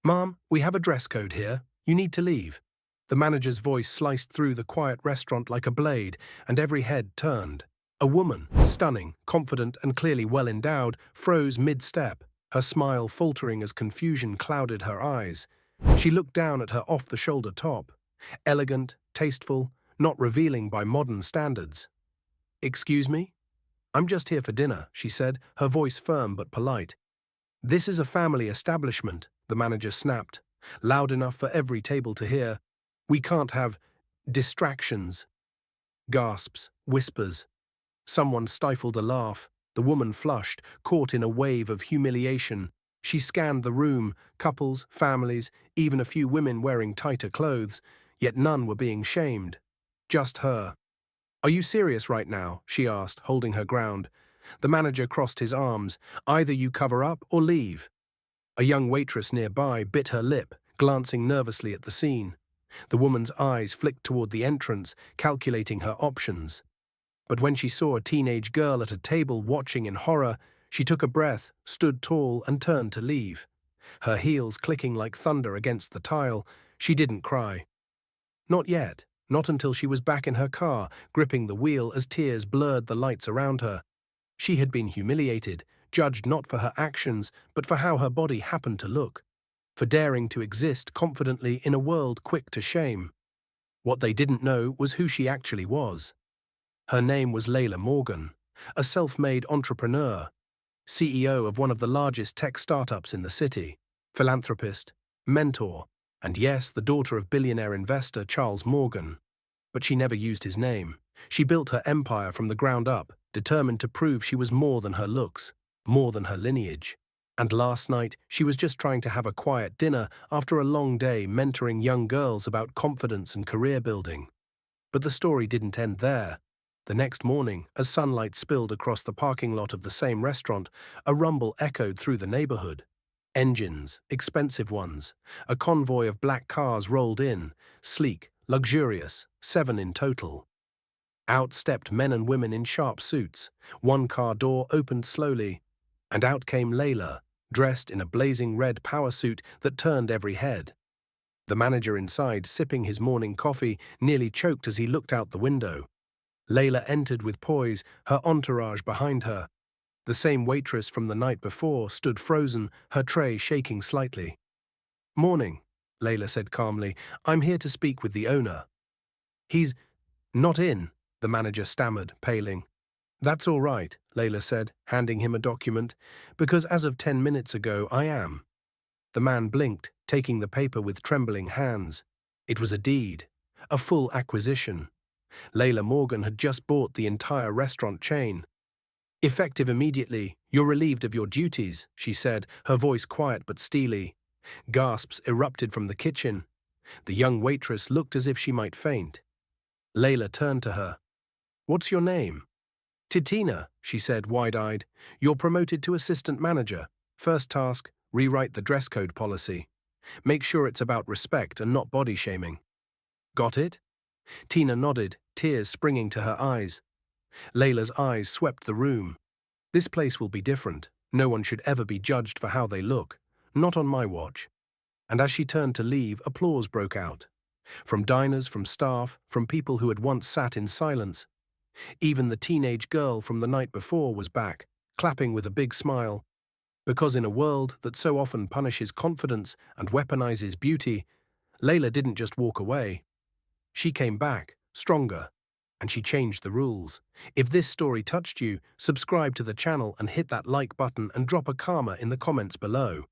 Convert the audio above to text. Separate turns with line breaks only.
"Ma'am, we have a dress code here. You need to leave." The manager's voice sliced through the quiet restaurant like a blade, and every head turned. A woman, stunning, confident, and clearly well endowed, froze mid-step, her smile faltering as confusion clouded her eyes. She looked down at her off-the-shoulder top. Elegant, tasteful, not revealing by modern standards. "Excuse me? I'm just here for dinner," she said, her voice firm but polite. "This is a family establishment," the manager snapped, loud enough for every table to hear. "We can't have distractions." Gasps, whispers. Someone stifled a laugh. The woman flushed, caught in a wave of humiliation. She scanned the room, couples, families, even a few women wearing tighter clothes, yet none were being shamed. Just her. "Are you serious right now?" she asked, holding her ground. The manager crossed his arms. "Either you cover up or leave." A young waitress nearby bit her lip, glancing nervously at the scene. The woman's eyes flicked toward the entrance, calculating her options. But when she saw a teenage girl at a table watching in horror, she took a breath, stood tall, and turned to leave. Her heels clicking like thunder against the tile, she didn't cry. Not yet, not until she was back in her car, gripping the wheel as tears blurred the lights around her. She had been humiliated, judged not for her actions, but for how her body happened to look, for daring to exist confidently in a world quick to shame. What they didn't know was who she actually was. Her name was Layla Morgan, a self-made entrepreneur, CEO of one of the largest tech startups in the city, philanthropist, mentor, and yes, the daughter of billionaire investor Charles Morgan. But she never used his name. She built her empire from the ground up, determined to prove she was more than her looks, more than her lineage. And last night, she was just trying to have a quiet dinner after a long day mentoring young girls about confidence and career building. But the story didn't end there. The next morning, as sunlight spilled across the parking lot of the same restaurant, a rumble echoed through the neighborhood. Engines, expensive ones. A convoy of black cars rolled in, sleek, luxurious, 7 in total. Out stepped men and women in sharp suits. One car door opened slowly, and out came Layla, dressed in a blazing red power suit that turned every head. The manager inside, sipping his morning coffee, nearly choked as he looked out the window. Layla entered with poise, her entourage behind her. The same waitress from the night before stood frozen, her tray shaking slightly. "Morning," Layla said calmly. "I'm here to speak with the owner." "He's not in," the manager stammered, paling. "That's all right," Layla said, handing him a document, "because as of 10 minutes ago, I am." The man blinked, taking the paper with trembling hands. It was a deed, a full acquisition. Layla Morgan had just bought the entire restaurant chain. "Effective immediately, you're relieved of your duties," she said, her voice quiet but steely. Gasps erupted from the kitchen. The young waitress looked as if she might faint. Layla turned to her. "What's your name?" "Titina," she said, wide-eyed. "You're promoted to assistant manager. First task, rewrite the dress code policy. Make sure it's about respect and not body shaming." "Got it?" Tina nodded, tears springing to her eyes. Layla's eyes swept the room. "This place will be different. No one should ever be judged for how they look. Not on my watch." And as she turned to leave, applause broke out. From diners, from staff, from people who had once sat in silence. Even the teenage girl from the night before was back, clapping with a big smile. Because in a world that so often punishes confidence and weaponizes beauty, Layla didn't just walk away. She came back, stronger, and she changed the rules. If this story touched you, subscribe to the channel and hit that like button and drop a karma in the comments below.